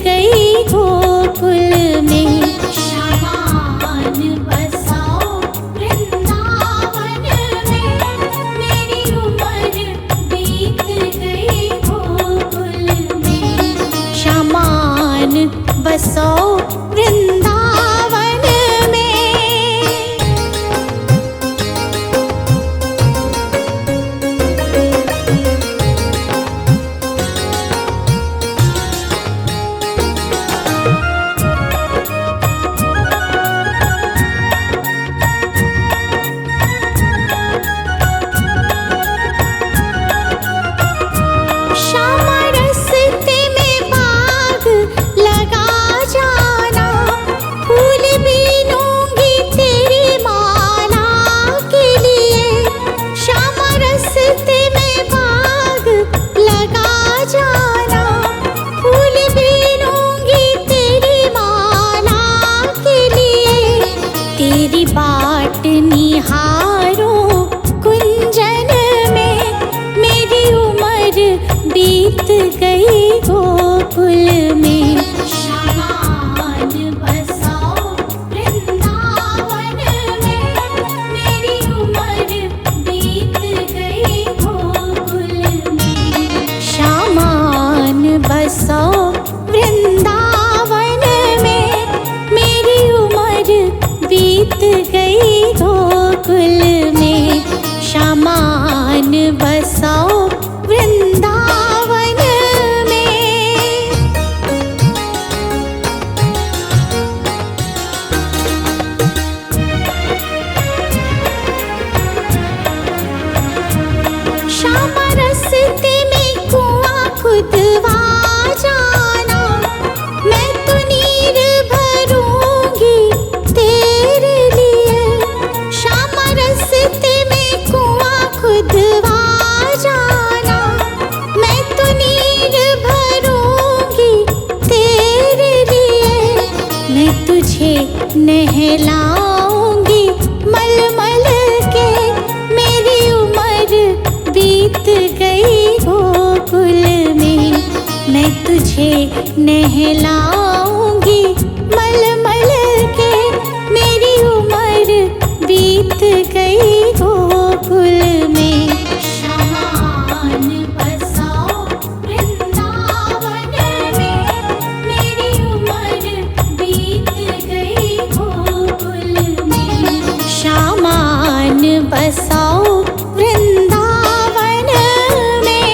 गई गोकुल में। शामान बसाओ वृंदावन में, मेरी उम्र बीत गई गोकुल में। शामान बसाओ वृंदावन में। श्यामा रस्ते में बाग लगा जाना, फूल बीनूंगी तेरी माला के लिए। श्यामा रस्ते में बाग लगा जाना, फूल बीनूंगी तेरी माला के लिए। तेरी बाट निहारूं कुंजन में, मेरी उम्र बीत गई गोकुल में। शामान बसाओ वृंदावन में, मेरी उम्र बीत गई गोकुल में। शामान बसाओ वृंदावन में, मेरी उम्र बीत गई गोकुल में। शामान बसाओ वृंदावन में। श्यामा रस्ते में कुआं खुदवा जाना, मैं तो नीर भरूंगी तेरे लिए। श्यामा रस्ते में कुआं खुदवा जाना, मैं तो नीर भरूंगी तेरे लिए। मैं तुझे नहलाऊंगी मलमल के, मेरी उम्र बीत गई गोकुल में। मैं तुझे नहलाऊंगी मलमल के, मेरी उम्र बीत गई गोकुल में। शामान बसाओ वृंदावन में, मेरी उम्र बीत गई गोकुल में। शामान बसाओ वृंदावन में।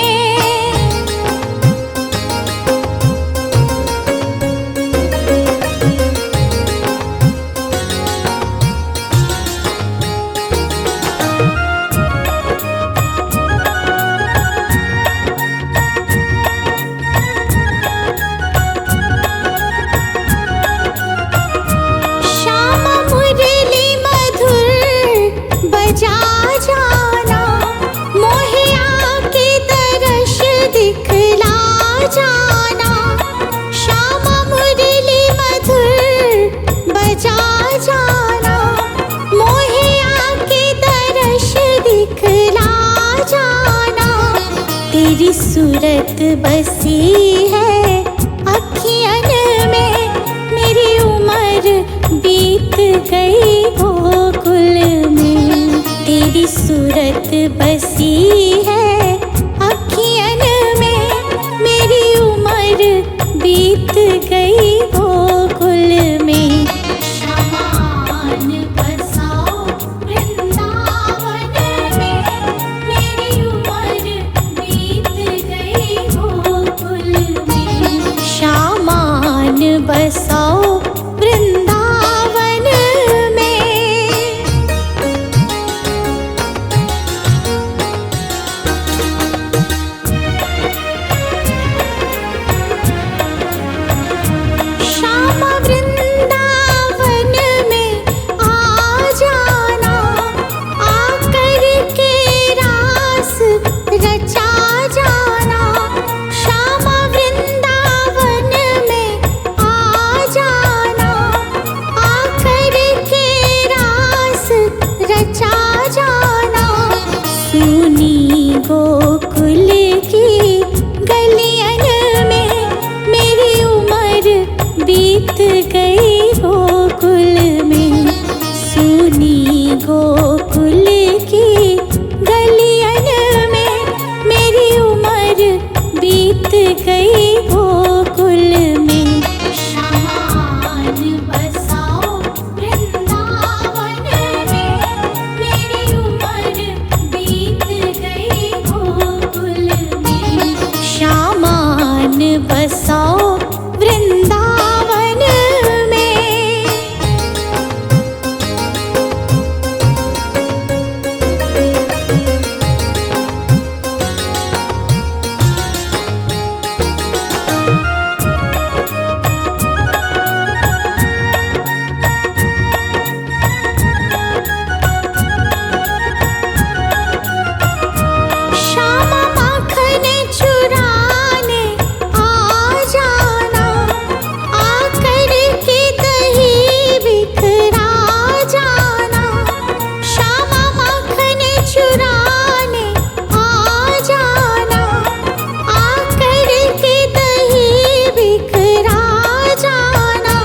श्यामा मुरली मधुर बजा जाना, मोहे आके दर्श दिखला जाना। श्यामा मुरली मधुर बजा जाना, मोहे आके दर्श दिखला जाना। तेरी सूरत बसी है अखियन में, मेरी उम्र बीत गई गोकुल में। तेरी सूरत बसी है अखियन में, मेरी उम्र बीत गई गोकुल में। शामान बसाओ वृंदावन में, मेरी उम्र बीत गई गोकुल में। शामान बसाओ वृंदावन में। श्यामा वृंदावन में आ जाना, आकर के रास रचा जाना। श्यामा वृंदावन में आ बीत गई गोकुल में, सुनी गोकुल की गलियन में, मेरी उम्र बीत गई गोकुल में। शामान बसाओ वृंदावन में, मेरी उम्र बीत गई गोकुल में। शामान बसाओ वृंदावन में। श्यामा माखन चुराने आ जाना, आकर के दही बिखरा जाना। श्यामा माखन चुराने आ जाना, आकर के दही बिखरा जाना।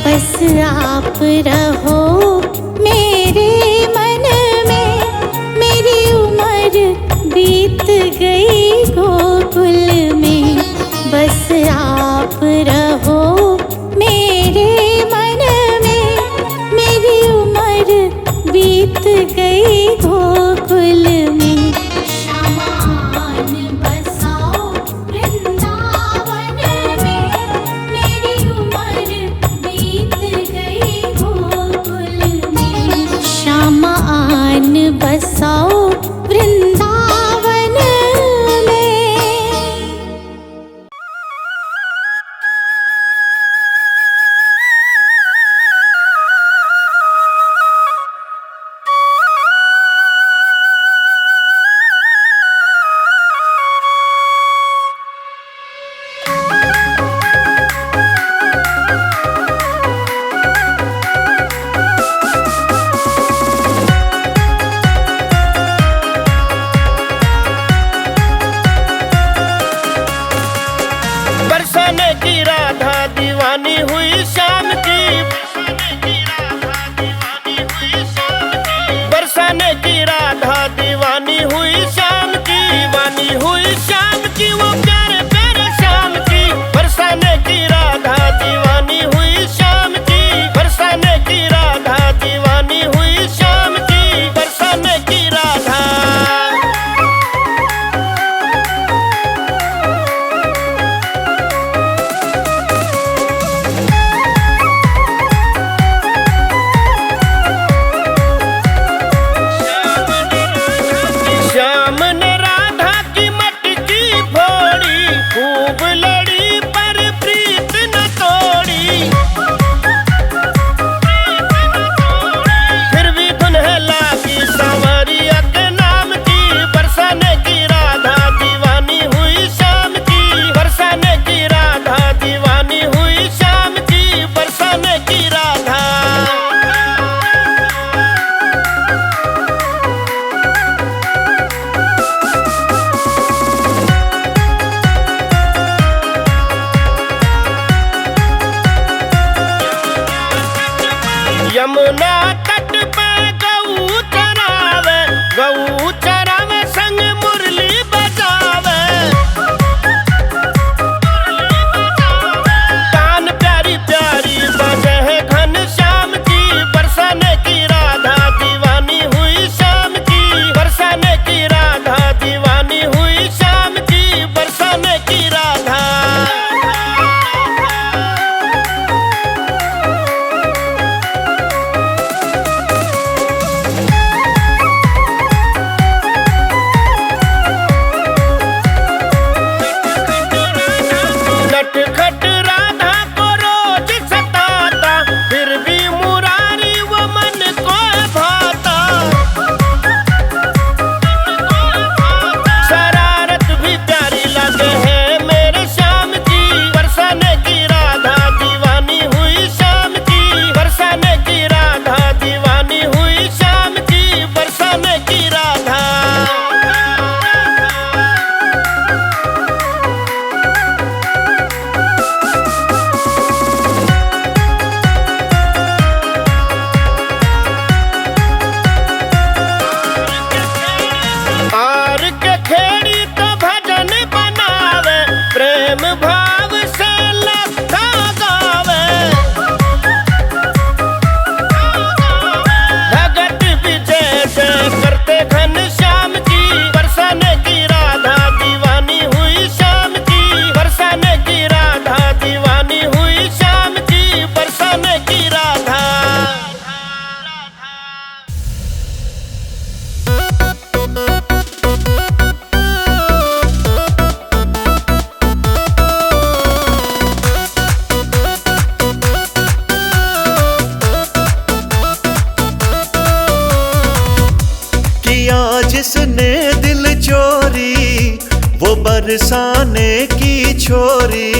बस आप रहो मेरे मन में, मेरी उम्र बीत गई गोकुल में। बस आप रहो मेरे मन में, मेरी उम्र बीत गई गोकुल में। शामान बसाओ वृंदावन में, मेरी उम्र बीत गई गोकुल में। शामान बसाओ वृंदावन में। बरसाने की राधा दीवानी हुई शाम की, बरसाने की राधा दीवानी हुई शाम की, दीवानी हुई शाम की, वो प्यारे प्यारे शाम की। बरसाने की राधा दीवानी हुई शाम की, बरसाने की राधा दीवानी हुई शाम की, बरसाने की राधा। श्याम ने राधा की मटकी फोड़ी, खूब लड़ी पर प्रीत न तोड़ी। फिर भी दुल्हे लागी सांवरिया के नाम की, बरसाने की राधा दीवानी हुई शाम की, बरसाने की राधा दीवानी हुई शाम की, बरसाने की राधा। यमुना तट पे गऊ चरावे, गऊ चरावे संग मुरली बजावे। कान प्यारी प्यारी बजे है घन श्याम की, बरसाने की राधा दीवानी हुई शाम की, बरसाने की राधा दीवानी हुई शाम की, बरसाने की राधा। बरसाने की छोरी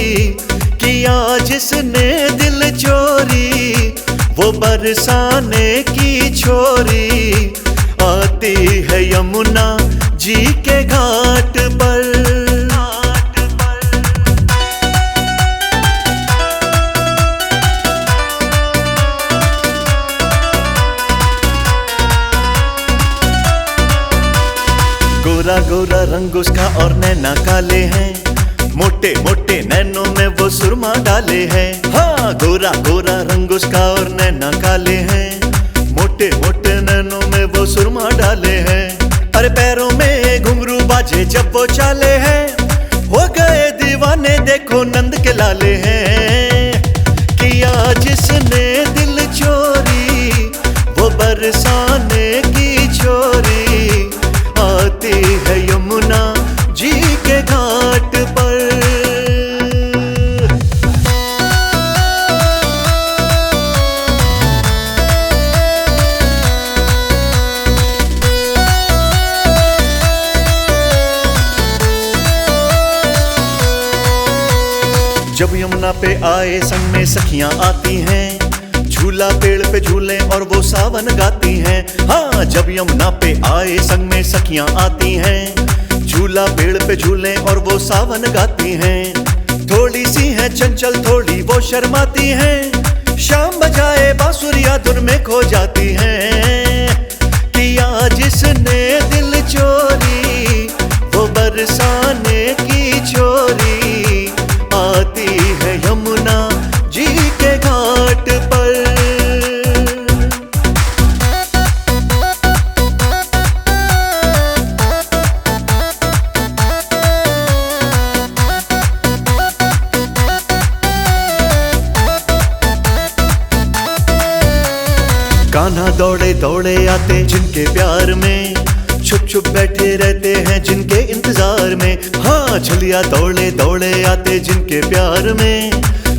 किया जिसने दिल चोरी, वो बरसाने की छोरी आती है यमुना जी के घाट पर। गोरा गोरा रंग उसका और नैना काले हैं, मोटे मोटे नैनों में वो सुरमा डाले हैं। हाँ, गोरा गोरा रंग उसका और नैना काले हैं, मोटे मोटे नैनों में वो सुरमा डाले हैं। अरे पैरों में घुंघरू बाजे जब वो चाले हैं, हो गए दीवाने देखो नंद के लाले हैं। किया जिसने दिल चोरी, वो बरसाने की छोरी आती है यमुना जी के घाट पर। जब यमुना पे आए संग में सखियां आती हैं, झूला पेड़ पे झूले और वो सावन गाती हैं। हाँ, जब यमुना पे आए संग में सखियां आती हैं, झूला पेड़ पे झूले और वो सावन गाती हैं। थोड़ी सी है चंचल थोड़ी वो शर्माती हैं, शाम बजाए बांसुरिया धुन में खो जाती हैं। किया जिसने दिल चोरी, वो बरसाने की छोरी आती है यमुना जी के घाट पर। कान्हा दौड़े दौड़े आते जिनके प्यार में, छुप छुप बैठे रहते हैं जिनके इंतजार में। हाँ, झलिया दौड़े दौड़े आते जिनके प्यार में,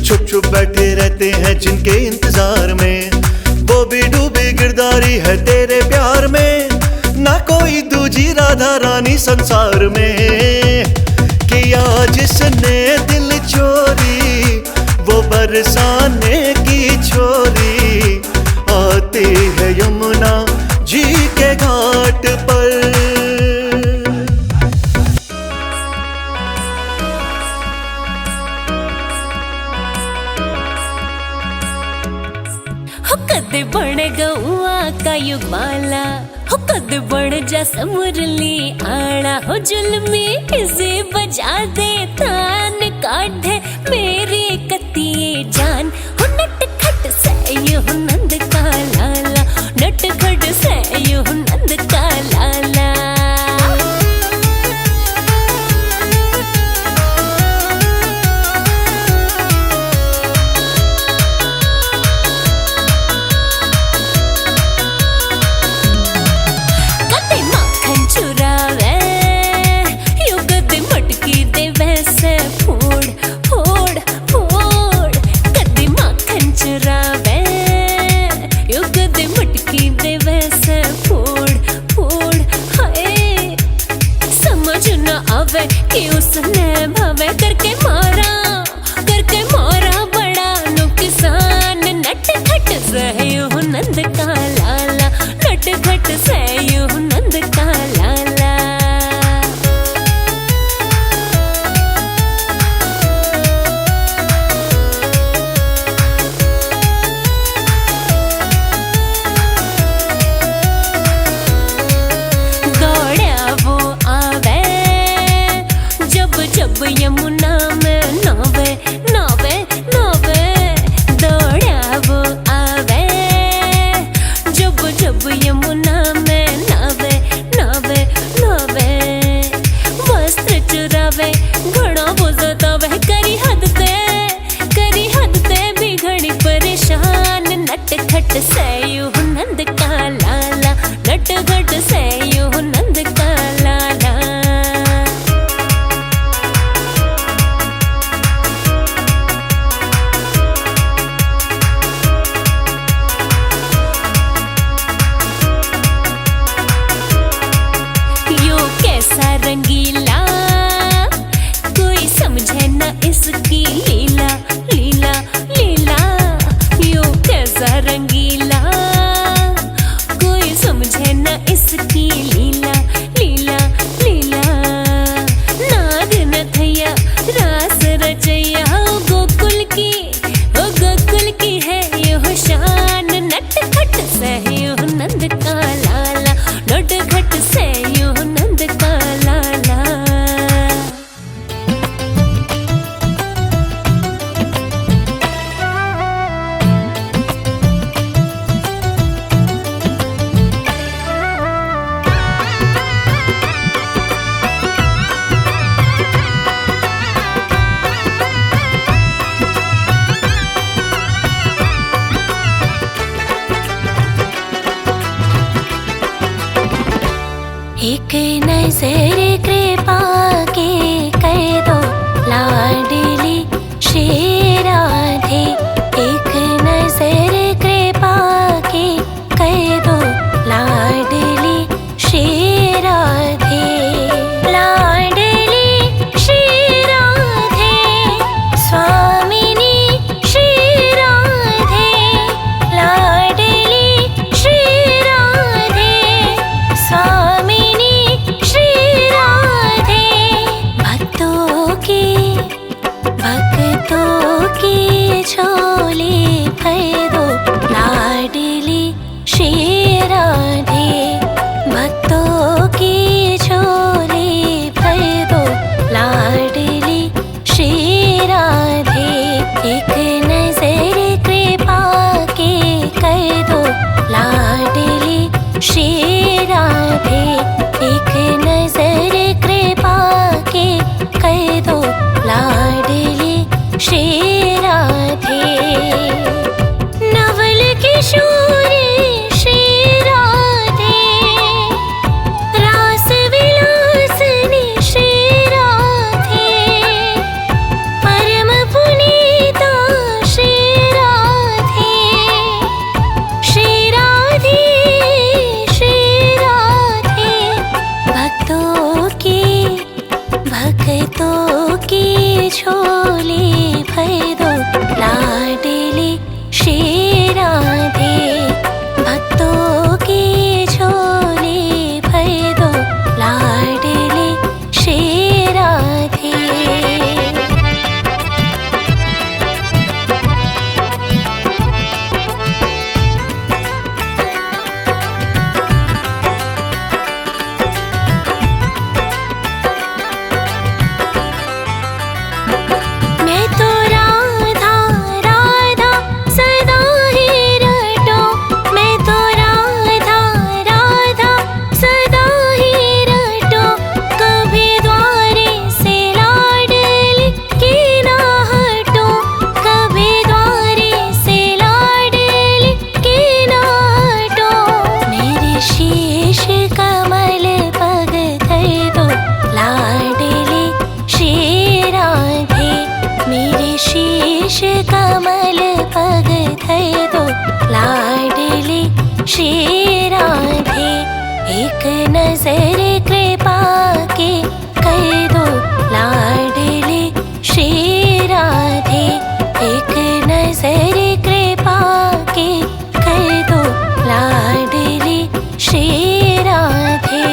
छुप छुप बैठे रहते हैं जिनके इंतजार में। वो भी डूबी गिरदारी है तेरे प्यार में, ना कोई दूजी राधा रानी संसार में। किया जिसने दिल चोरी, वो बरसाने की छोरी आती है यमुना जी के घाट पर। हो कद बण गौआ का युगमाला, हो कद बण जा मुरली आड़ा। हो जुल्मी इसे बजा दे तान काट दे मेरी कतिये जान। हो नट खट से यू नंद का लाला, नट खट से यू नंद का लाला। कि उसने भवे करके मारा बड़ा नुकसान। नट खट सहयु नंद का लाला, नट खट सहयु नंद का लाला। दौड़ा वो आवे जब यमुना में नावे नावे नावे। दौड़ा वो आवे जब जब यमुना में नावे नावे नावे। वस्त्र चुरावे घड़ा वो जतावे, करी हद ते भी घड़ी परेशान। नट खट सहयु नंद का लाला, नट खट सहयु नंद का लाला। रंगीला एक नजर कृपा के कर दो लाडली श्री राधे, एक नजर कृपा के कर दो लाडली श्री राधे। लाडली श्री राधे स्वामिनी श्री राधे, लाडली श्री राधे स्वामिनी श्री राधे। भक्तों की झोली भर दो लाडली श्री राधे, भक्तों की झोली भर दो लाडली श्री राधे। एक नजर कृपा के कर दो लाडली श्री राधे, एक नजर कृपा के कर दो लाडली श्री राधे। नवल किशोर श्री राधे, रास विलासनी श्री राधे, परम पुनीता श्री राधे, श्री राधे श्री राधे। भक्तों की झोली भर दो लाडली श्री राधे, भक्तों की झोली भर दो लाडली श्री राधे। मैं तो राधा राधा सदा ही रटो, मैं तो राधा राधा सदा ही रटो, कभी द्वारे से लाडली की ना हटो, कभी द्वारे से लाडली की ना हटो। मेरे शीश कमल पग धर दो लाडली श्री राधे, मेरे शीश कमल पग धर दो लाडली श्री राधे। एक नजर कृपा के कर दो लाडली श्री राधे, एक नजर कृपा के कर दो लाडली श्री राधे।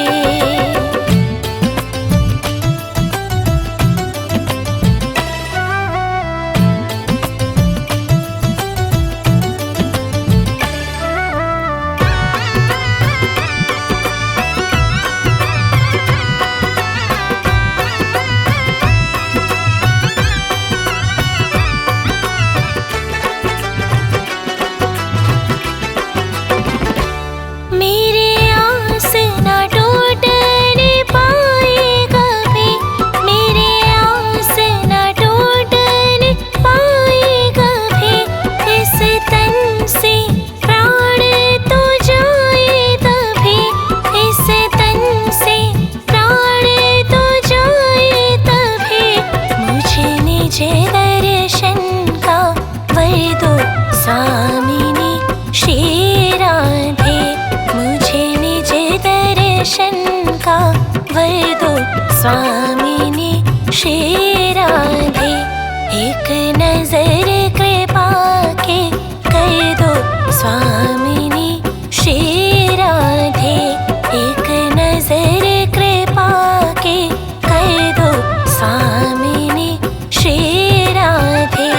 मेरे आस ना टूटने पाए कभी, मेरे आस ना टूटने पाए कभी, इस तन से प्राण तो जाए तभी, इस तन से प्राण तो जाए तभी। मुझे निज दर्शन का वर दो स्वामिनी श्री राधे, मुझे निज दर्शन का वर दो स्वामिनी श्री राधे। एक नजर कृपा के कर दो स्वामिनी श्री राधे, एक नजर कृपा के कर दो स्वामिनी श्री राधे।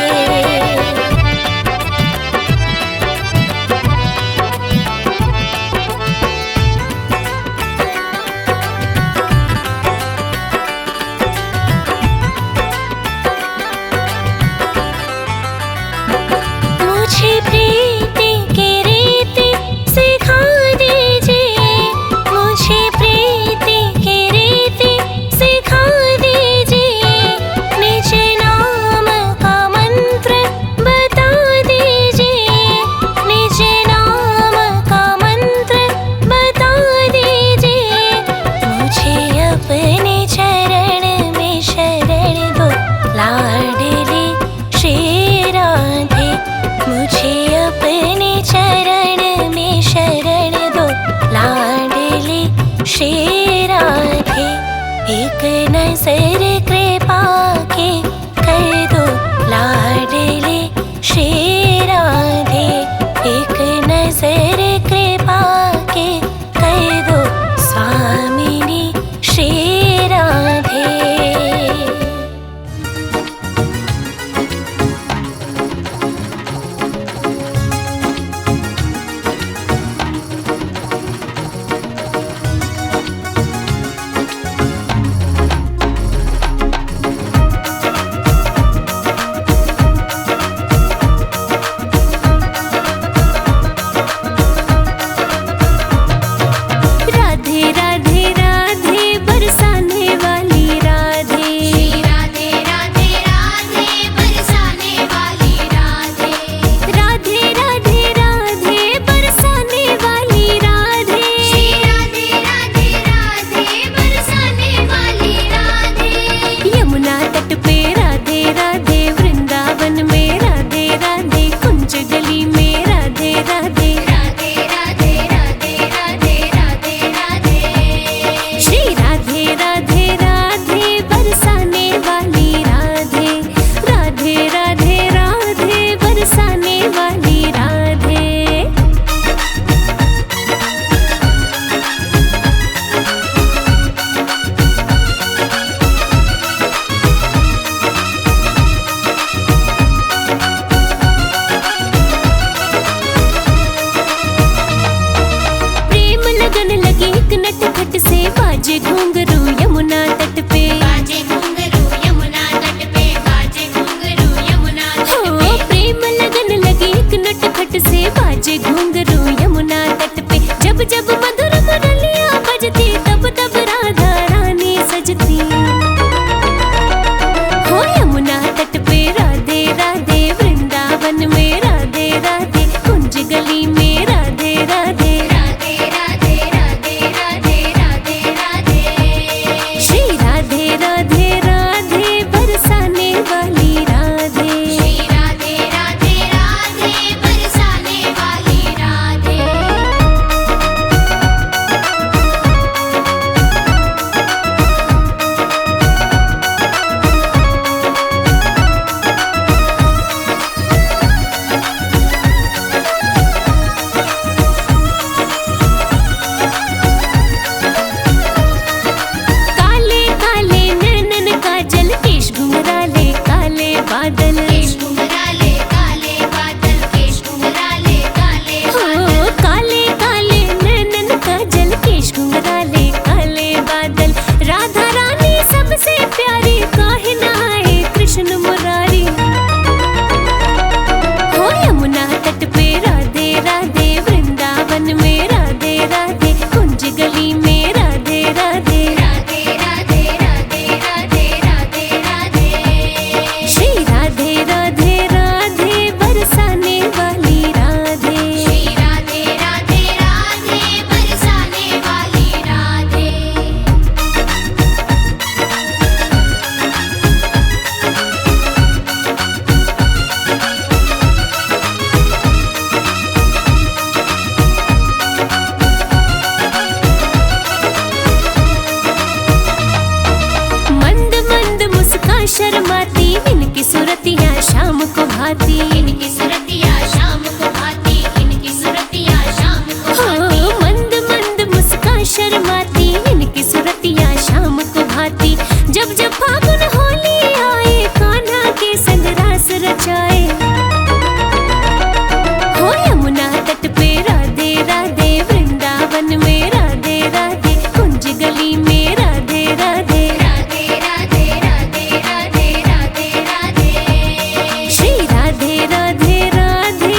मुझे अपने चरण में शरण दो लाडली श्री राधे। एक नजर कृपा के कर दो लाडली श्री राधे। एक नजर कृपा के कर दो स्वामिनी श्री राधे। राधे राधे राधे बरसाने वाली राधे। राधे राधे राधे बरसाने वाली राधे। राधे राधे राधे बरसाने वाली राधे। राधे राधे राधे बरसाने वाली राधे। यमुना तट पे राधे राधे, वृंदावन में राधे राधे, कुंज गली में राधे राधे। राधे राधे राधे राधे राधे राधे। श्री राधे राधे राधे बरसाने वाली राधे। राधे राधे राधे बरसाने वाली राधे। प्रेम लगन लगी एक नटखट से, बाजे घुंघरू यमुना तट पे। बाजे घुंघरू यमुना तट पे। बाजे घुंघरू यमुना तट हो पे। प्रेम लगन लगी एक नटखट से, बाजे घुंघरू यमुना तट पे। जब जब मधुर मुरलियां बजती, तब तब राधा रानी सजती। हो यमुना तट पे राधे राधे, वृंदावन में राधे राधे, कुंज गली में राधे राधे। राधे राधे राधे राधे राधे राधे। श्री राधे राधे राधे बरसाने वाली राधे। राधे राधे राधे बरसाने वाली राधे। काले काले नैनन काजल, केश घुंघराले काले बादल। केश घुंघराले काले बादल। केश घुंघराले काले हो बादल। काले काले नैनन काजल, केश घुंघराले काले बादल। राधा रानी सबसे प्यारी, काहे ना आए कृष्ण मुरारी। हो यमुना तट पे राधे राधे, वृंदावन में राधे राधे, कुंज गली में राधे राधे। राधे राधे राधे राधे राधे राधे। श्री राधे राधे राधे बरसाने वाली राधे। राधे राधे राधे बरसाने वाली राधे। मंद मंद मुस्कान शर्माती, इनकी सूरतियाँ शाम को भाती। इनकी सुरतिया शाम को भाती। इनकी सुरतिया शाम को हो भाती। मंद मंद मुस्कान शर्माती, इनकी सूरतियाँ शाम को भाती। जब जब फागुन होली आए, कान्हा के संग रास रचाए। हो यमुना तट पे राधे राधे, वृंदावन में राधे राधे, कुंज गली में राधे राधे। राधे राधे राधे राधे राधे राधे। श्री राधे राधे राधे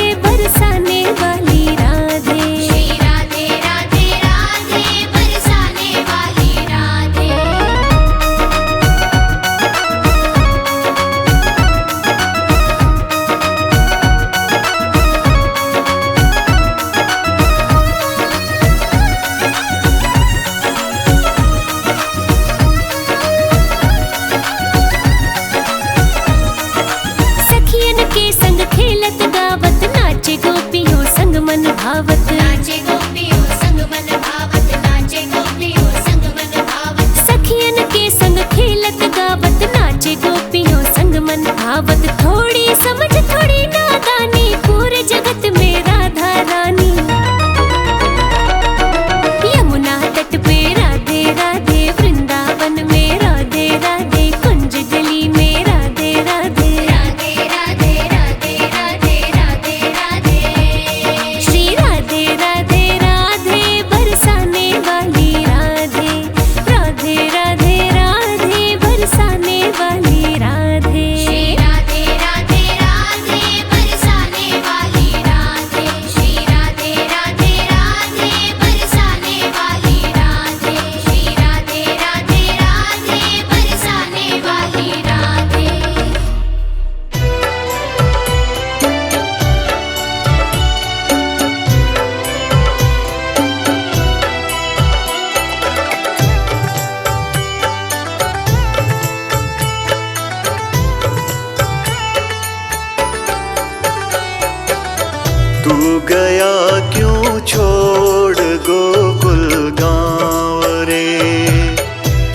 तू गया क्यों छोड़ गोकुल गाँव रे,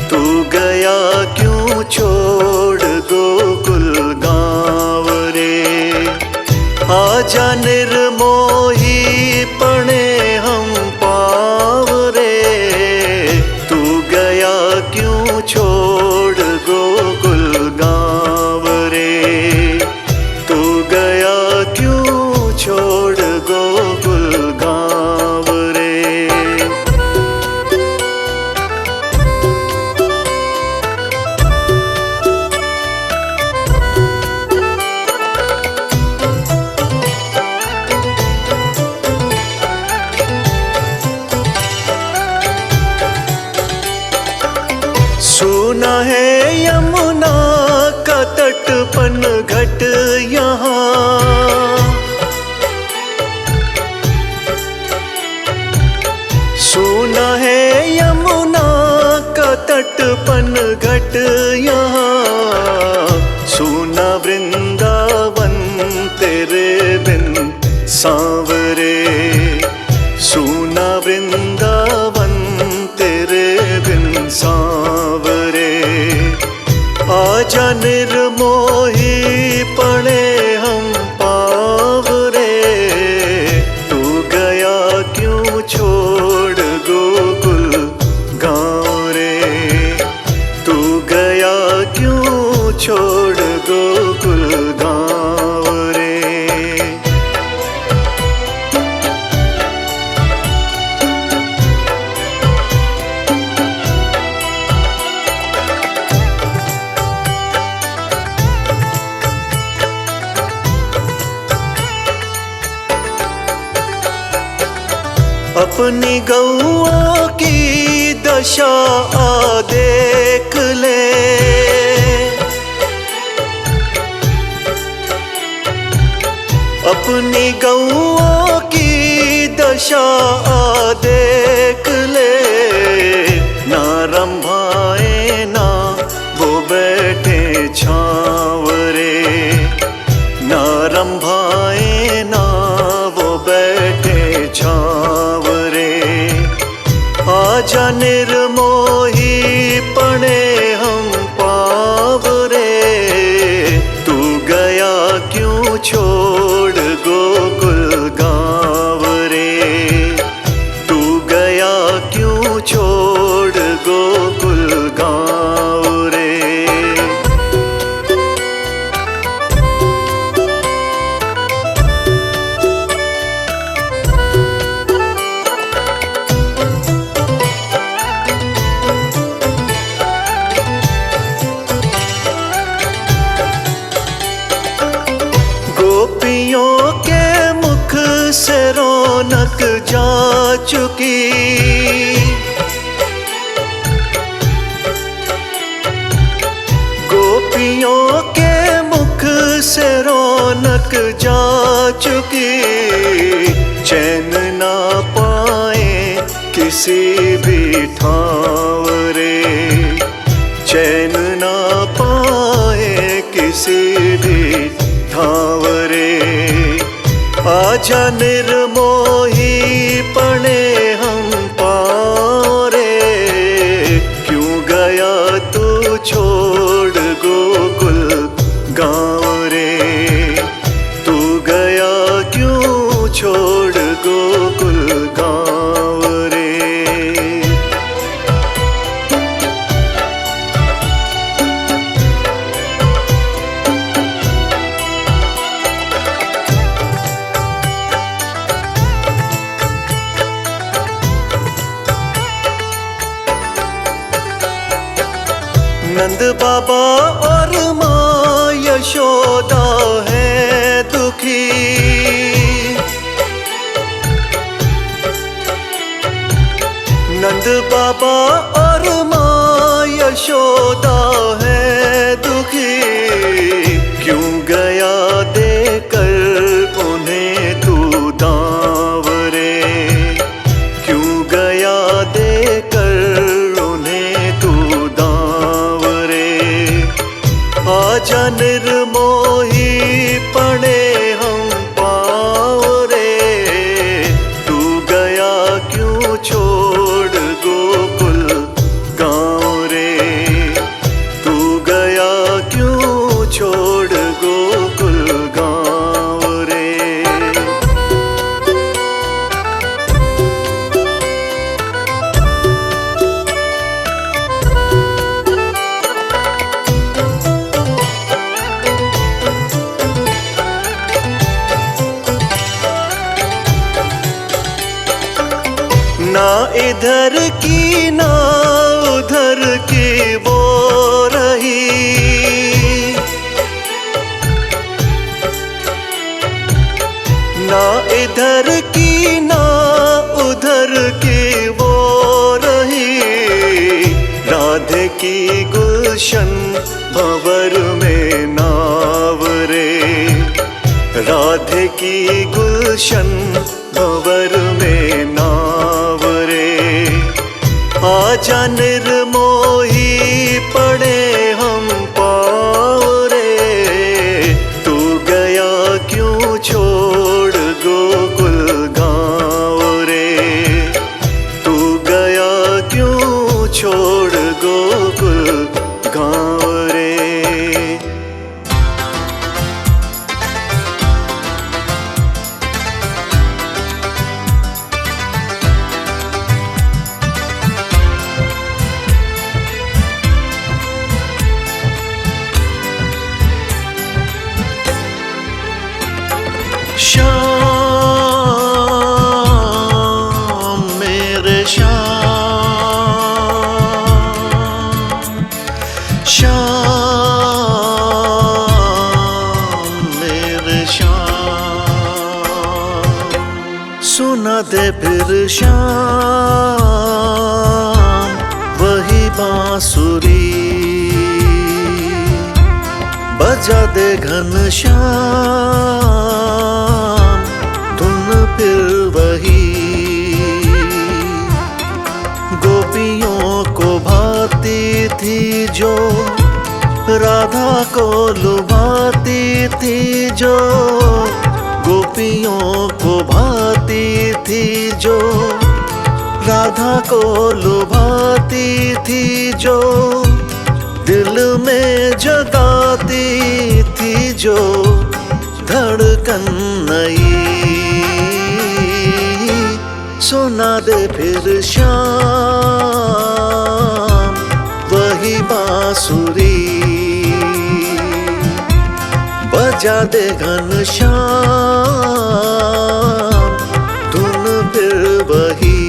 तू गया क्यों छोड़ गोकुल गाँव रे। आजा निर्मोही पणे हम पाव रे, तू गया क्यों छोड़ गोकुल गाँव रे, तू गया क्यों छोड़ गोकुल गाँव रे। सुना है यमुना का तटपन घट यहाँ, सुना है यमुना का तटपन घट यहाँ। सुना वृंदावन तेरे बिन सांवरे, सुना वृंदावन तेरे बिन सांवरे। आजा निर्मोही पड़े हम पाव रे, तू गया क्यों छोड़ गोकुल गाँव रे, तू गया क्यों छोड़ गोकुल गाँव रे। अपनी गौओं की दशा आ देख ले, अपनी गौओं की दशा आ देख ले। ना रंभाए ना वो बैठे छाँव रे, ना रंभाए ना वो बैठे छाँव रे। आजा निर्मोही पड़े हम पाव रे, तू गया क्यों छोड़ गोकुल गाँव रे, तू गया क्यों छोड़ गोकुल गाँव रे। गोपियों के मुख से रौनक जा चुकी, गोपियों के मुख से रौनक जा चुकी। चैन ना पाए किसी भी ठाव रे, चैन ना पाए किसी भी ठाव रे। आजा निर्मोही पड़े हम पाँव रे, क्यों गया तू छोड़ गोकुल गाँव रे, तू गया क्यों छोड़ गोकुल गाँव रे। नंद बाबा और माँ यशोदा है दुखी, नंद बाबा और माँ यशोदा है दुखी। क्यों गया देकर उन्हें तू दाव रे, क्यों गया देकर उन्हें तू दाव रे। आजा निर्मोही ना इधर की ना उधर की वो रही, ना इधर की ना उधर की वो रही। राधे की गुलशन भंवर में नाव रे, राधे की गुलशन भंवर में नाव रे। आजा निर्मोही पड़े हम पाँव रे, तू गया क्यों छोड़ गोकुल गाँव रे, तू गया क्यों छोड़ गोकुल गाँव रे। श्याम मेरे श्याम, श्याम मेरे श्याम। सुना दे फिर श्याम वही बांसुरी, बजा दे घनश्याम धुन फिर वही। गोपियों को भाती थी जो राधा को लुभाती थी जो, गोपियों को भाती थी जो राधा को लुभाती थी जो, दिल में जगाती थी जो धड़कन नई। सुना दे फिर श्याम वही बांसुरी, बजा दे घनश्याम धुन फिर वही।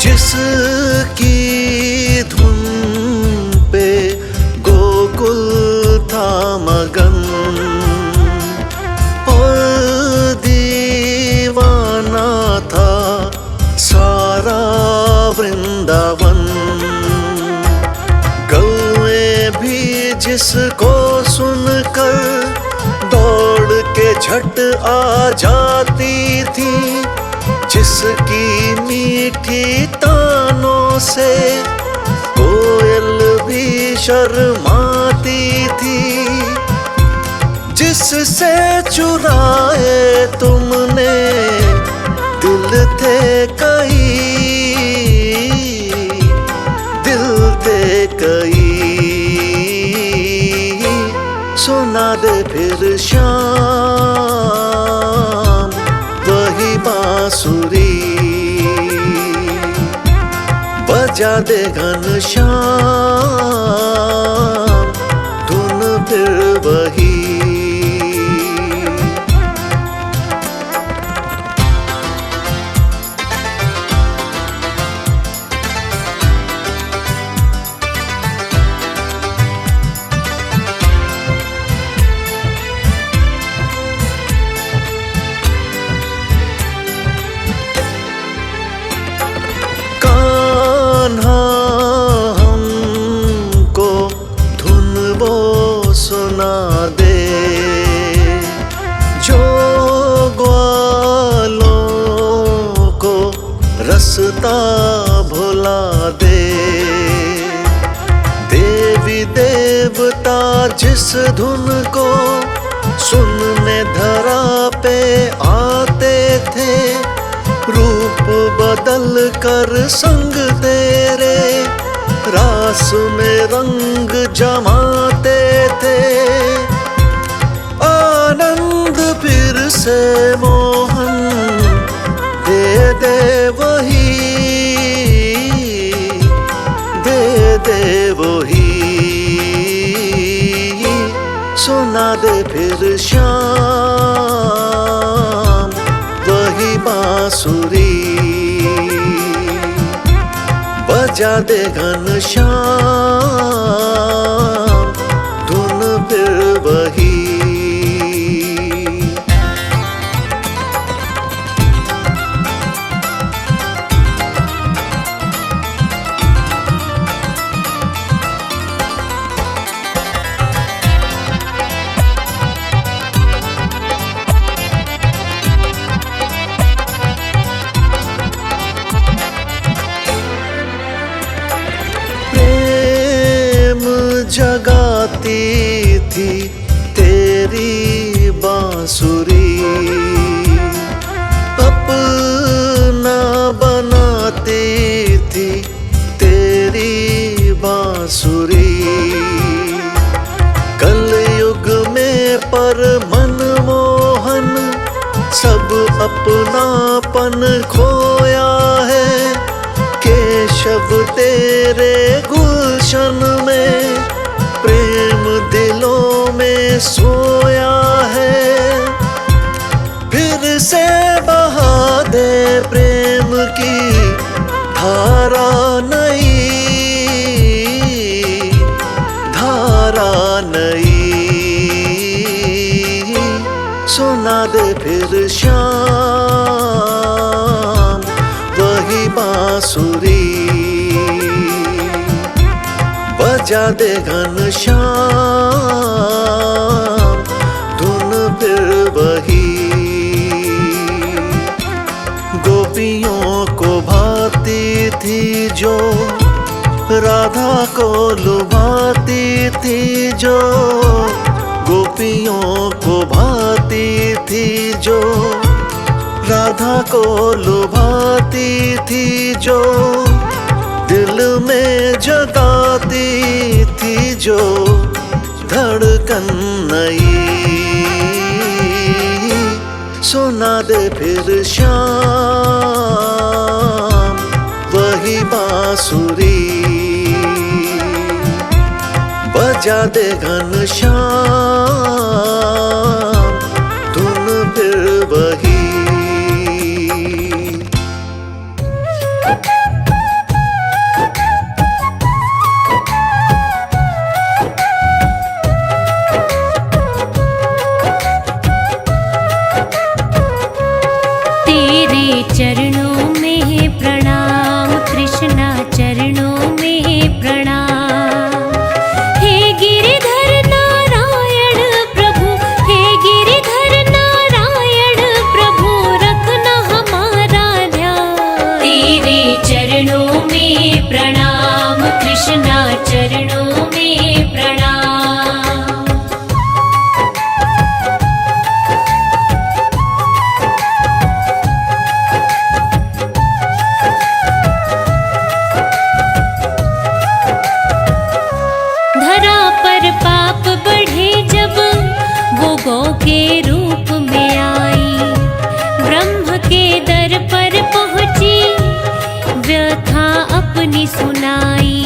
जिसकी धुन पे गोकुल था मगन, और दीवाना था सारा वृंदावन। गौएं भी जिसको सुनकर दौड़ के झट आ जाती थी, जिसकी मीठी तानों से कोयल भी शर्माती थी, जिससे चुराए तुमने दिल थे कई, दिल थे कई। सुना दे फिर श्याम वही बांसुरी, बजा दे घनश्याम धुन फिर वही। हमको धुन वो सुना दे जो ग्वालों को रास्ता भुला दे। देवी देवता जिस धुन को सुनने धरा पे आते थे, रूप बदल कर संग तेरे सांस में रंग जमाते थे, आनंद फिर से मोहन दे दे वही, दे दे वही, सुना दे फिर शाम वही बांसुरी, बजा दे घनश्याम धुन फिर वही। जगाती थी तेरी बांसुरी, अपना बनाती थी तेरी बांसुरी। कलयुग में पर मनमोहन सब अपनापन खोया है, केशव तेरे गुलशन में प्रेम दिलों में सोया है। फिर से बहा दे प्रेम की धारा नई, धारा नई, सुना दे फिर शाम वही बांसुरी, बजा दे घनश्याम धुन फिर वही। गोपियों को भाती थी जो, राधा को लुभाती थी जो, गोपियों को भाती थी जो, राधा को लुभाती थी जो, दिल में जगाती थी जो धड़कन नई, सुना दे फिर शाम वही बांसुरी, बजा दे घनश्याम धुन फिर वही। चरणों में प्रणाम कृष्णा, चरणों में प्रणाम। हे गिरिधर नारायण प्रभु, हे गिरिधर नारायण प्रभु, रखना हमारा ध्यान। तेरे चरणों में प्रणाम कृष्णा, चरणों में प्रणाम। पाप बढ़े जब वो गौ के रूप में आई, ब्रह्म के दर पर पहुंची व्यथा अपनी सुनाई।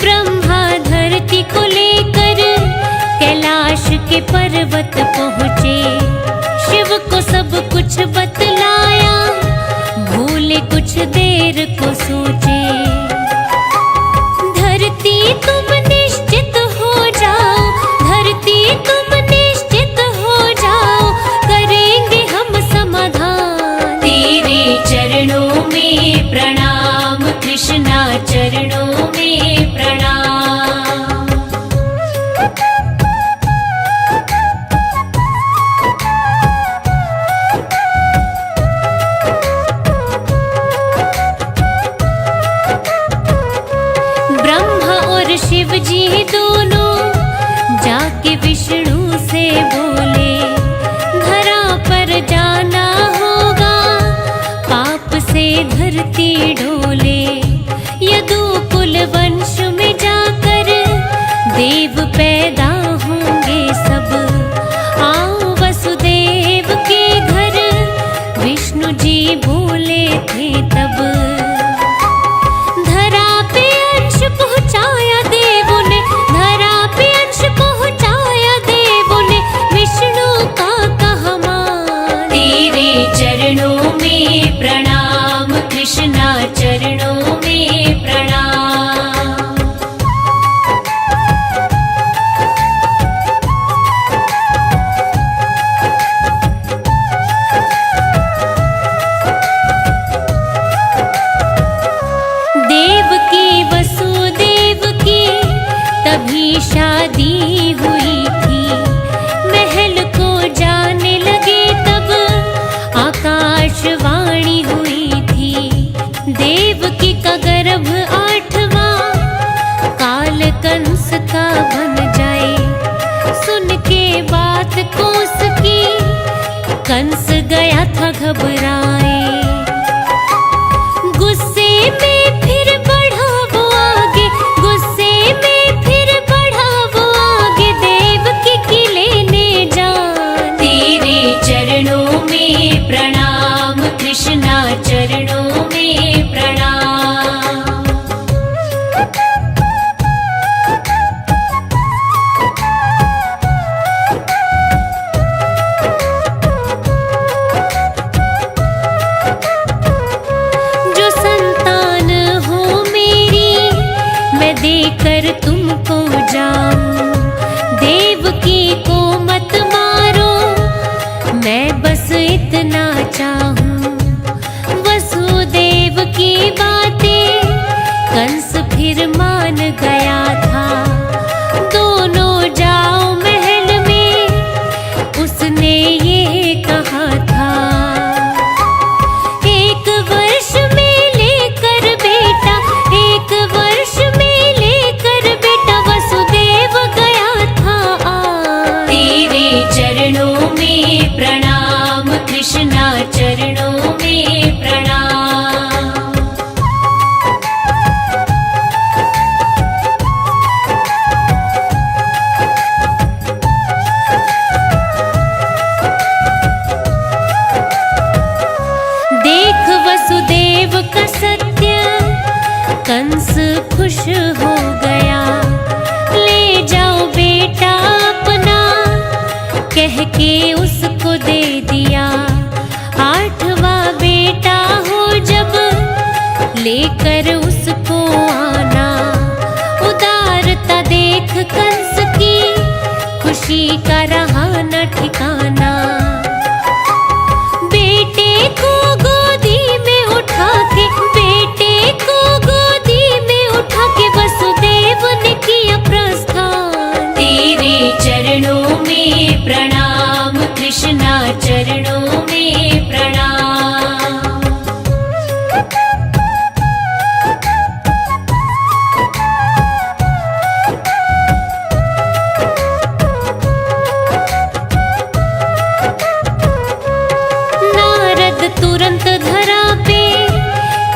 ब्रह्मा धरती को लेकर कैलाश के पर्वत पहुंचे, शिव को सब कुछ बतलाया, भूले कुछ देर को सोचे। धरती तुम निश्चित हो जाओ, धरती तुम निश्चित हो जाओ, करेंगे हम समाधान। तेरे चरणों में प्रणाम कृष्णा, चरणों में प्रणाम। ब्रह्मा और शिव जी दोनों जाके विष्णु से बोले, धरा पर जाना होगा, पाप से धरती डोले। यदु कुल वंश लेकर तुमको जाऊं। देवकी को मत मारो, मैं बस इतना चाहूं। वसुदेव की बातें कंस फिर मान गया था। दोनों जाओ महल में, उसने ये कहा था। 1 वर्ष में लेकर बेटा, 1 वर्ष में लेकर बेटा वसुदेव गया था आ। तेरे चरणों में प्रणाम कृष्णा, चरणों में प्रणाम। देख वसुदेव का सत्य, कंस खुश हो गया। ले जाओ बेटा अपना, कह के उसको दे दिया। 8वां बेटा हो जब, लेकर उसको आना। उदारता देख कंस की, खुशी का रहा न ठिकाना। बेटे को गोदी में उठा के, बेटे को गोदी में उठा के वसुदेव ने किया प्रस्थान। तेरे चरणों में प्रणाम कृष्णा, चरणों में प्रणाम। नारद तुरंत धरा पे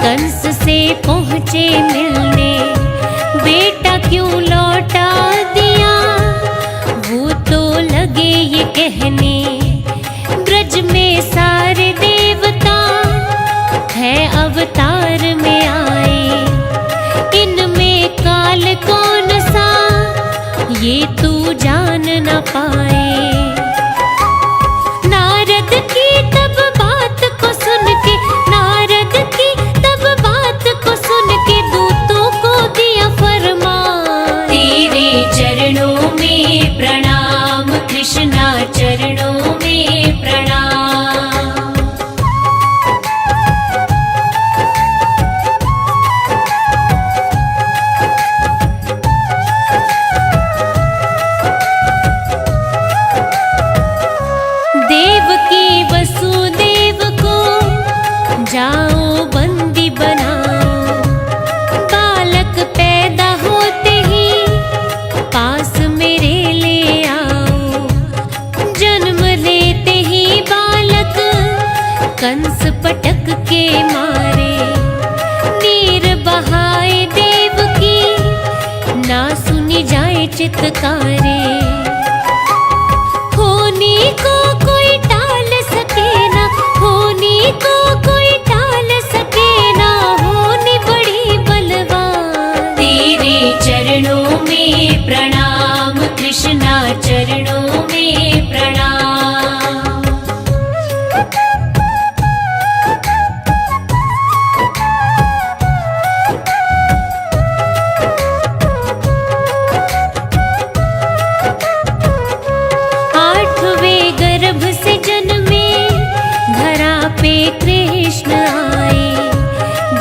कंस से पहुँचे मिलने। बेटा क्यों लौटा दिया, वो तो लगे ये कहने। ब्रज में सारे देवता है अवतार में आए। इनमें काल कौन सा, ये तू जान न पाए। नारद की तब बात को सुन के, नारद की तब बात को सुन के दूतों को दिया फरमान। तेरे चरणों में प्रणाम कृष्णा, चरणों में प्रणाम। देवकी वसुदेव को जाओ बंदी बनाओ। बालक पैदा होते ही पास मेरे ले आओ। जन्म लेते ही बालक कंस पटक के मारे। नीर बहाए देवकी, ना सुनी जाए चित्कारे। होनी को कोई टाल सके ना, होनी को कोई टाल सके ना। होनी बड़ी बलवान। तेरे चरणों में प्रणाम कृष्णा, चरणों में प्रणाम। गर्भ से जन्मे, धरा पे कृष्ण आए।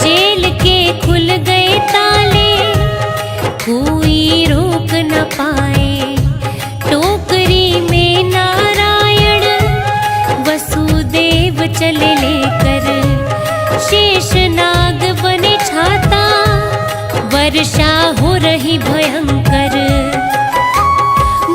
जेल के खुल गए ताले, कोई रोक न पाए। टोकरी में नारायण वसुदेव चले लेकर। शेषनाग बने छाता, वर्षा हो रही भयंकर।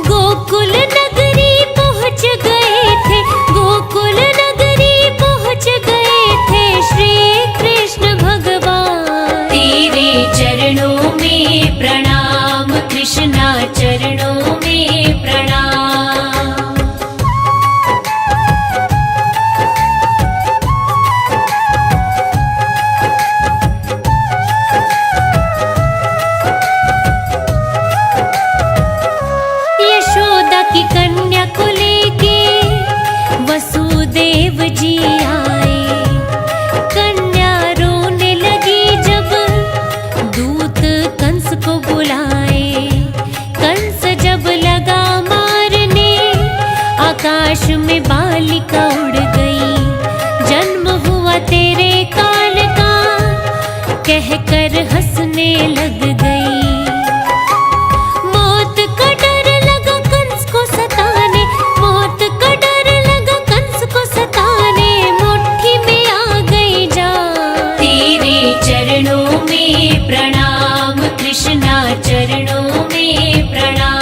गोकुल नगरी पहुँच गए थे, गोकुल नगरी पहुँच गए थे श्री कृष्ण भगवान। तेरे चरणों में प्रणाम कृष्णा, चरणों में प्रणाम। यशोदा की कन्या को लेके वसुदेव जी आए। कन्या रोने लगी जब दूत कंस को बुलाए। आकाश में बालिका उड़ गई, जन्म हुआ तेरे काल का, कहकर हंसने लग गई। मौत का डर लगा कंस को सताने, मौत का डर लगा कंस को सताने, मुट्ठी में आ गई जान। तेरे चरणों में प्रणाम कृष्णा, चरणों में प्रणाम।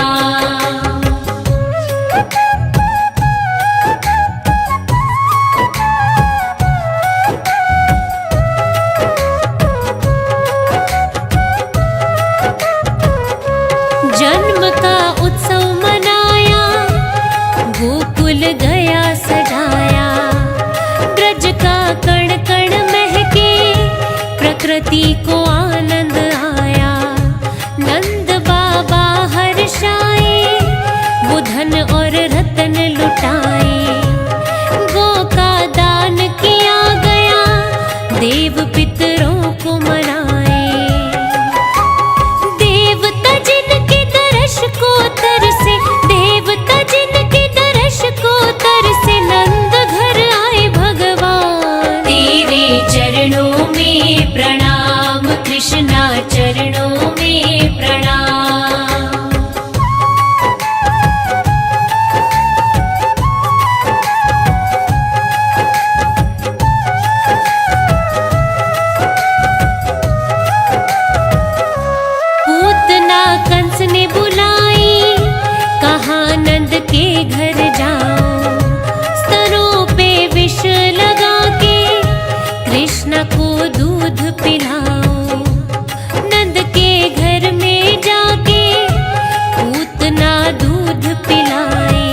जन्म का उत्सव मनाया, गोकुल गया सजाया, ब्रज का कण कण महके, प्रकृति को आनंद आया। नंद बाबा हर्षाए, वो धन और रतन लुटाए, गौ का दान किया गया, देव पितरों को मनाए। देवता जिनके दर्श को तरसे, देवता जिनके दर्श को तरसे, नंद घर आए भगवान। तेरे चरणों में प्रणाम कृष्णा, चरणों में प्रणाम। पूतना कंस ने बुलाई, कहा नंद के घर जाओ, स्तनों पे विष लगा के कृष्णा को दूध पिलाओ। नंद के घर में जाके पूतना दूध पिलाए,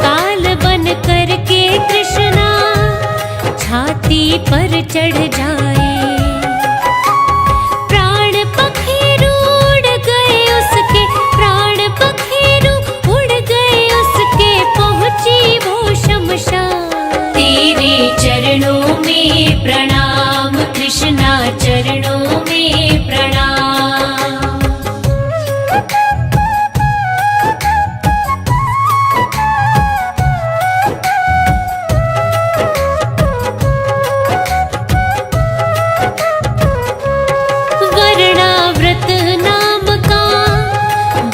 काल बन करके कृष्णा छाती पर चढ़ जाए। प्राण पखेरु उड़ गए उसके, प्राण पखेरु उड़ गए उसके, पहुंची वो शमशान। तेरे चरणों में प्रणाम कृष्णा, चरणों में प्रणाम। वर्णाव्रत नाम का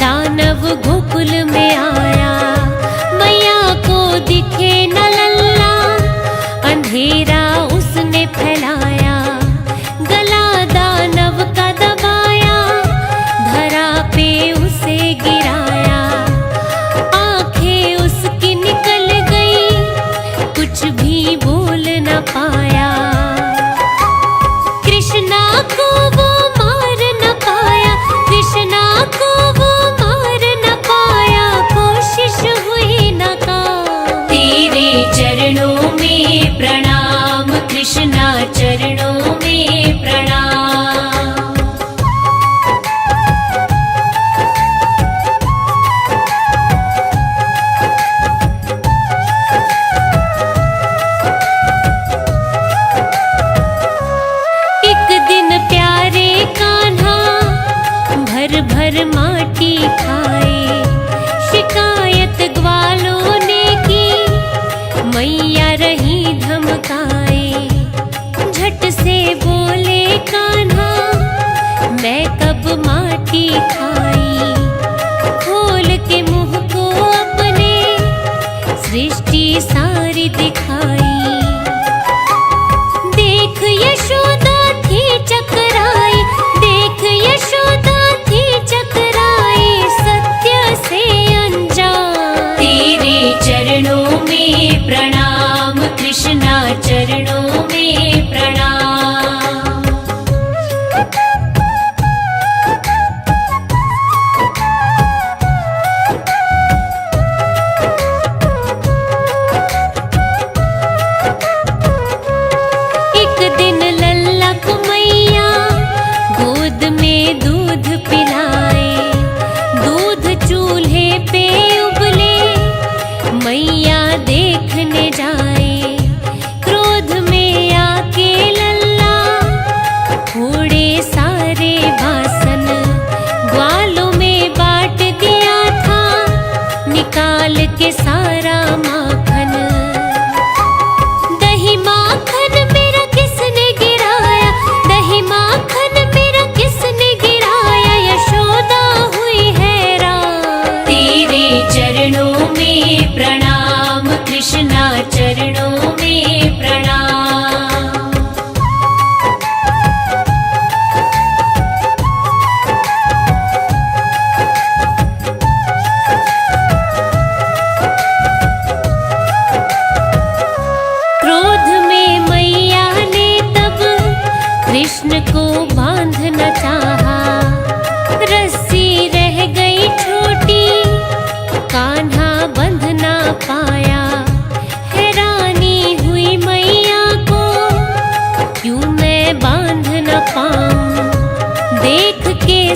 दानव गोकुल में आया, मैया को दिखे न लल्ला, अंधेरा उसने फैलाया। गला दानव का दबाया, धरा पे उसे गिराया, आंखें उसकी निकल गई, कुछ भी बोल न पाया। कृष्णा को वो मार न पाया, कृष्णा को वो मार न पाया, कोशिश हुई नाकाम। तेरे चरणों में प्रणाम कृष्णा, चरणों में प्रणाम। एक दिन प्यारे कान्हा भर भर माटी खाए, शिकायत ग्वालों ने की, मैया रही धमकाए। झट से बोले कान्हा, मैं कब माटी खाई, खोल के मुंह को अपने सृष्टि सारी दिखाई। देख यशोदा थी चकराई, देख यशोदा थी चकराई, सत्य से अनजान। तेरे चरणों में प्रणाम कृष्णा, चरणों में प्रणाम। एक दिन लल्ला को मैया गोद में दूध पिलाए, दूध चूल्हे पे उबले, मैया देखने जाए। क्रोध में आके लल्ला फोड़े सारे बासन, ग्वालों में बांट दिया था, निकाल के सारा माँ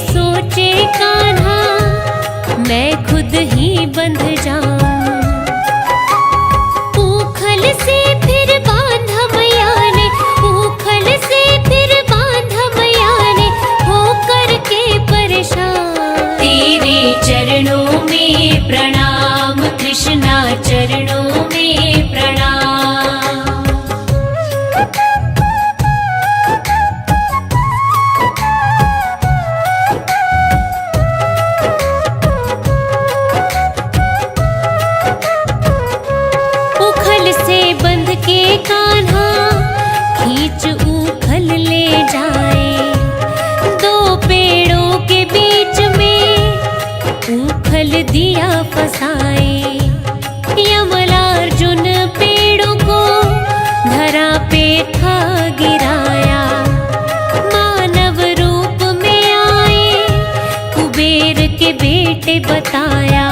सोचे कान्हा मैं खुद ही बंध जाऊं। ऊखल से फिर बांधा मैया ने, ऊखल से फिर बांधा मैया ने, हो करके परेशान। तेरे चरणों में प्रणाम कृष्णा, चरणों में प्रणाम। ऊखल से बंध के कान्हा खींच ऊखल ले जाए। दो पेड़ों के बीच में ऊखल दिया फसाए। यमलार्जुन पेड़ों को धरा पे था गिराया। मानव रूप में आए कुबेर के बेटे बताया।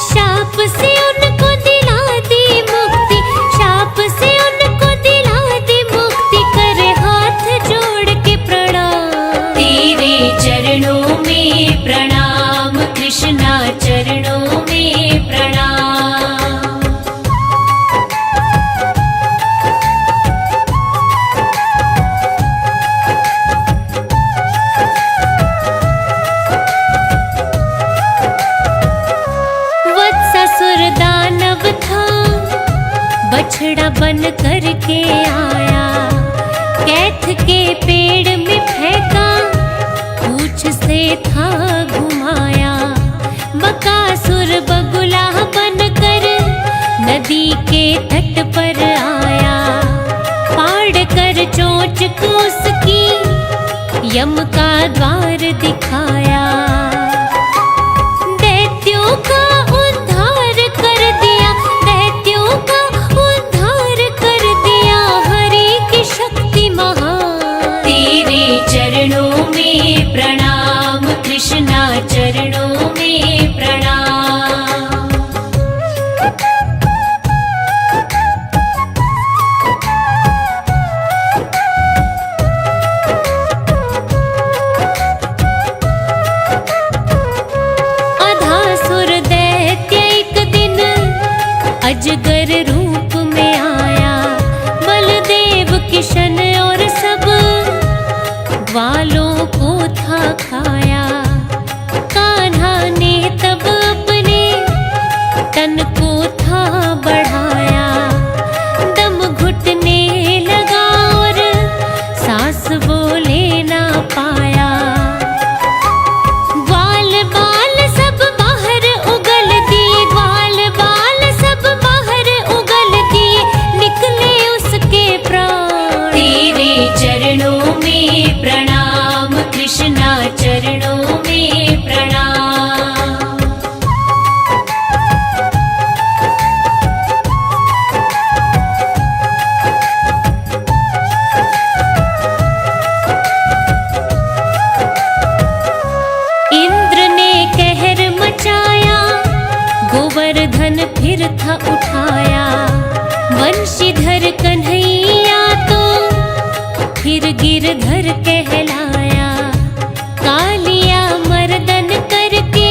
शाप से उनको दिला दी मुक्ति, शाप से उनको दिला दी मुक्ति, करे हाथ जोड़ के प्रणाम। तेरे चरणों में प्रणाम कृष्णा, चरणों में प्रणाम। वत्सासुर दानव था, बछड़ा बन करके आया। कैथ के पेड़ में फेंका, पूंछ से था घुमाया। बकासुर बगुला बनकर नदी के तट पर आया। फाड़ कर चोंच को उसकी यम का द्वार दिखाया। दैत्यों का उद्धार कर दिया, दैत्यों का उद्धार कर दिया, हरि की शक्ति महान। तेरे चरणों में प्रणाम कृष्णा, चरणों में प्रणाम। अधासुर दैत्य एक दिन अजगर रूप में आया। बलदेव किशन और सब ग्वालों को था खाया। कान्हा ने तब अपने तन को था बढ़ाया। दम घुटने लगा और सांस वो ले ना पाया। ग्वाल बाल सब बाहर उगल दिए, ग्वाल बाल सब बाहर उगल दिए, निकले उसके प्राण। तेरे चरणों में प्रणाम कृष्णा, चरणों में प्रणाम। इंद्र ने कहर मचाया, गोवर्धन फिर था उठाया। वंशीधर कन्हैया तो फिर गिरधर कहलाया। कालिया मर्दन करके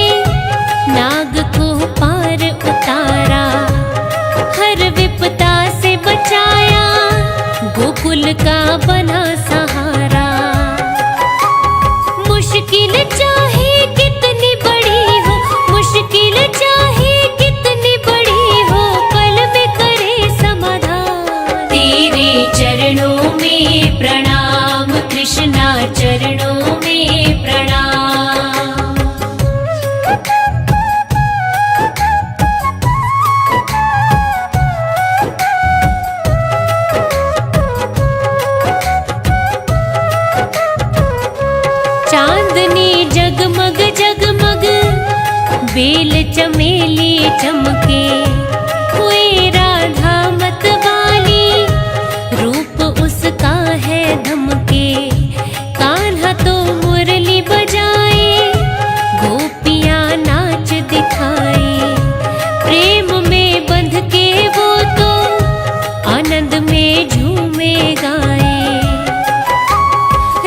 नाग को पार उतारा। हर विपदा से बचाया, गोकुल का बना सहारा। मुश्किल चाहे कितनी बड़ी हो, मुश्किल चाहे कितनी बड़ी हो, पल में करे समाधान। तेरे चरणों में प्रणाम कृष्णा, चरणों में प्रणाम। चांदनी जगमग जगमग, बेल चमेली चमके। हुए राधा मत वाली, रूप उसका है धमके। कान्हा तो मुरली बजाए, गोपियां नाच दिखाए। प्रेम में बंध के वो तो आनंद में झूमे गाए।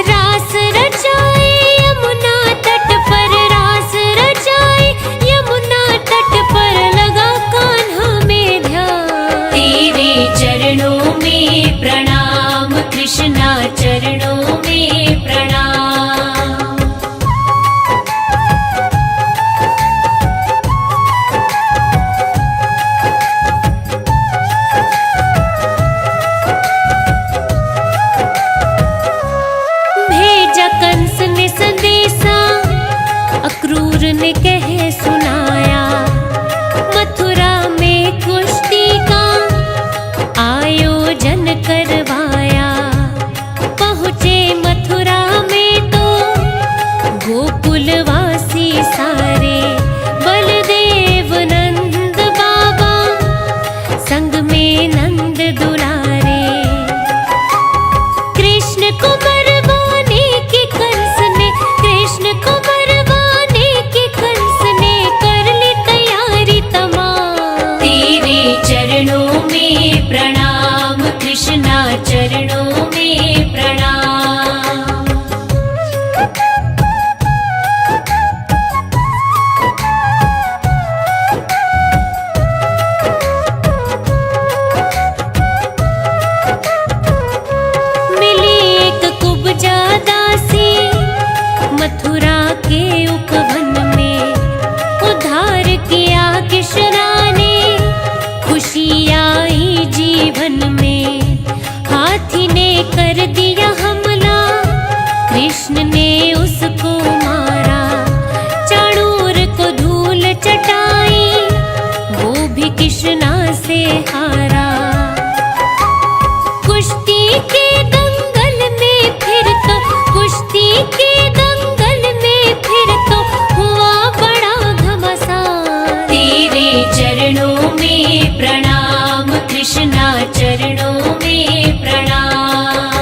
रास रचाए अक्रूर ने कहे सुनाया, मथुरा में कुश्ती का आयोजन करवाया। पहुँचे मथुरा में तो गोकुलवासी सारे, बलदेव नंद बाबा संग में नंद दुलारे। कृष्ण को मरवाने की कंस ने, कृष्ण को मरवाने की कंस ने कर ली तैयारी तमाम। तेरे चरणों में प्रणाम कृष्णा, चरणों में प्रणाम। मथुरा के उपवन में उद्धार किया कृष्णा ने, खुशी आई जीवन में। हाथी ने कर दिया हमला, कृष्ण ने उसको मारा। चाणूर को धूल चटाई, वो भी कृष्णा से हारा। कुश्ती के दंगल में फिर तो, कुश्ती के चरणों में प्रणाम कृष्णा, चरणों में प्रणाम।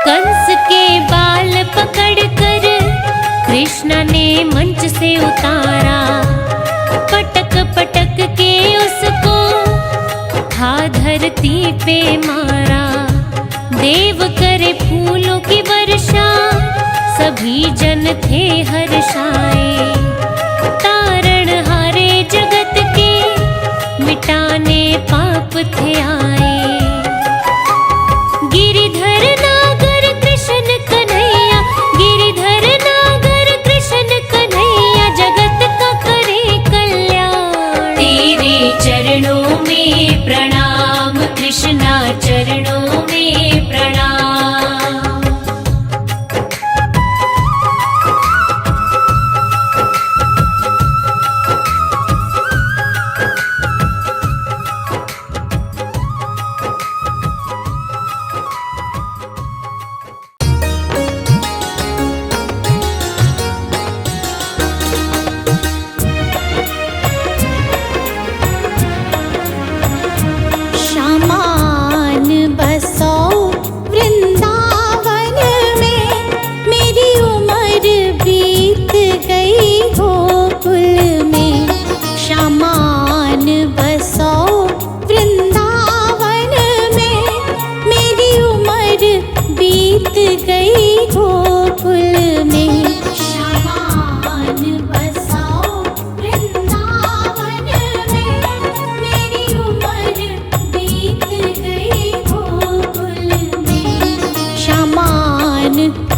कंस के बाल पकड़कर कृष्णा ने मंच से उतारा। पटक पटक के उसको धरती पे मारा। देव करे फूलों की वर्षा, सभी जन थे हर्षाए। तारण हारे जगत के, मिटाने पाप थे आए। गिरिधर नागर कृष्ण कन्हैया, गिरिधर नागर कृष्ण कन्हैया, जगत का करे कल्याण। तेरे चरणों में प्रणाम कृष्णा, चरणों में प्रणाम।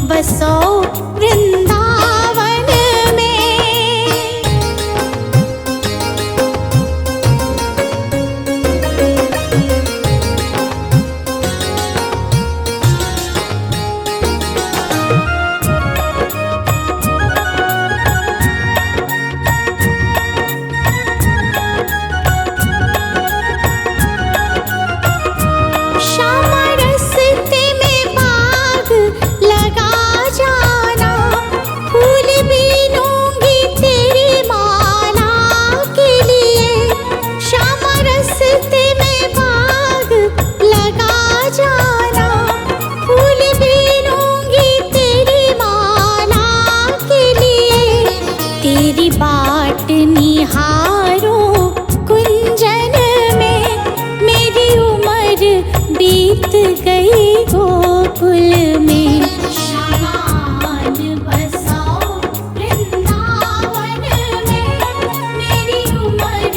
बसो वृंदावन में। श्यामा रस्ते में बाग लगा जाना, फूल बीनूंगी तेरी माला के लिए। श्यामा रस्ते में बाग लगा जाना, फूल बीनूंगी तेरी माला के लिए। तेरी बाट निहारूं कुंजन में, मेरी उम्र बीत गई गोकुल में। श्यामान बसाओ वृंदावन में, मेरी उम्र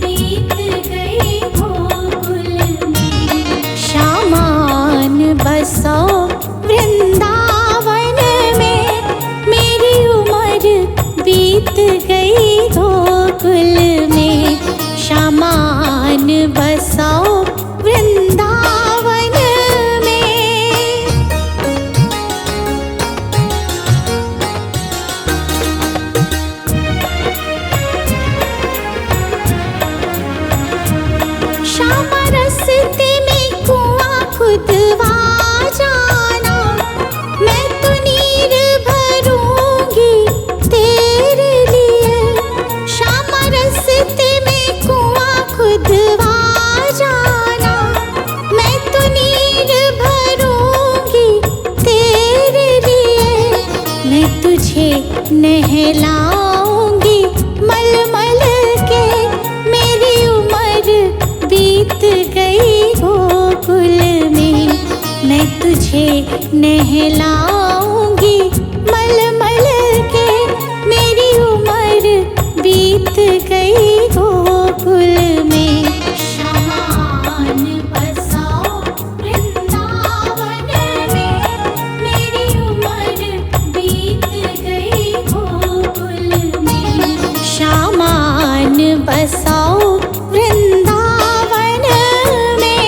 बीत गई गोकुल में। श्यामान बसाओ वृंदावन में, मेरी उम्र बीत गई गोकुल नहलाऊंगी मलमल के। मेरी उम्र बीत गई गोकुल में, मैं तुझे नहलाऊंगी मलमल के। मेरी उम्र बीत गई गोकुल में। शामान बसाओ वृंदावन में, मेरी उम्र बीत गई गोकुल में। शामान बसाओ वृंदावन में।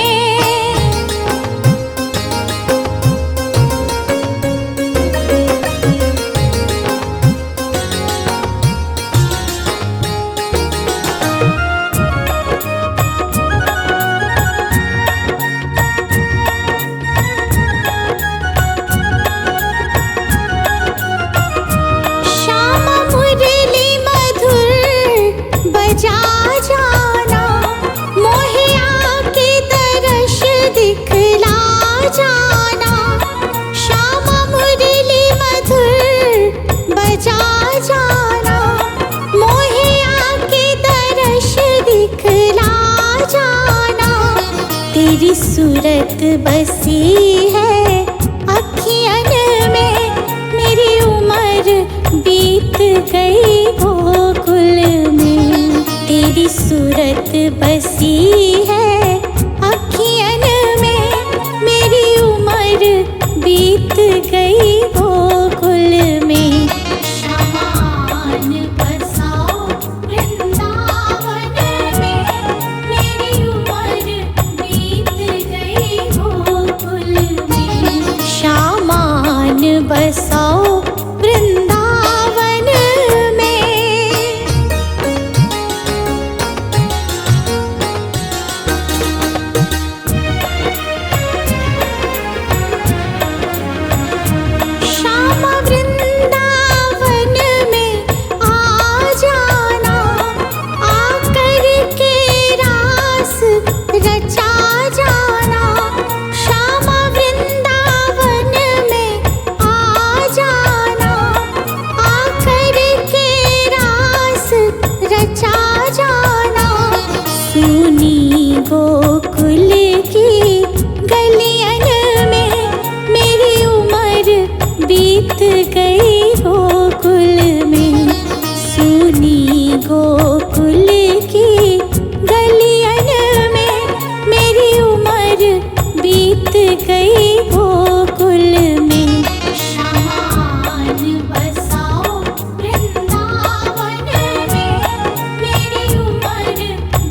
श्याम मुरली मधुर बजा जाना, मोहे आके दर्श दिखला जाना। श्याम मुरली मधुर बजा जाना, मोहे आके दर्श दिखला जाना। तेरी सूरत बसी है अखियन में, मेरी उम्र बीत गई गोकुल में। तेरी सूरत बसी है अखियन में, मेरी उम्र बीत गई गोकुल में। शामान बसाओ वृंदावन में, मेरी उम्र बीत गई गोकुल में। शामान बसाओ वृंदावन में। श्याम वृंदावन में आ जाना, आकर के रास रचा जाना। श्याम वृंदावन में आ जाना, आकर के रास रचा जाना। सुनी गोकुल की गलियन में, मेरी उम्र बीत गई गोकुल में। सुनी गोकुल की गलियन में, मेरी उम्र बीत गई गोकुल में। शामान बसाओ वृंदावन में, मेरी उम्र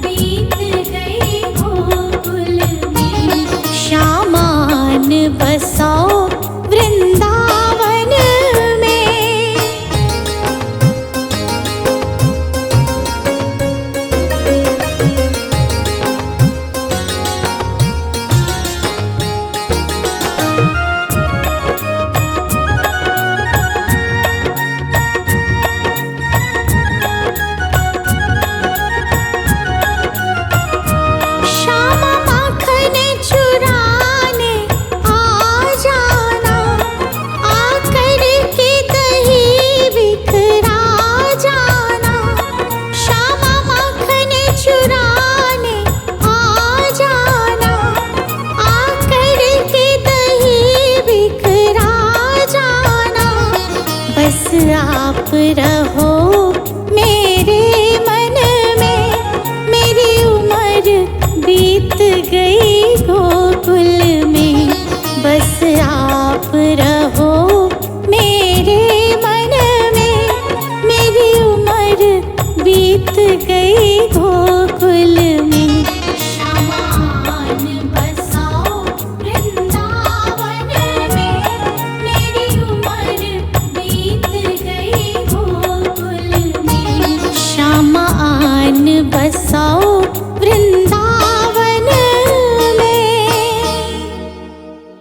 बीत गई गोकुल में। शामान बसाओ वृंदावन में। श्याम माखन चुराने आ जाना, आकर के दही बिखरा जाना। श्याम माखन चुराने आ जाना, आकर के दही बिखरा जाना। बस आप रहो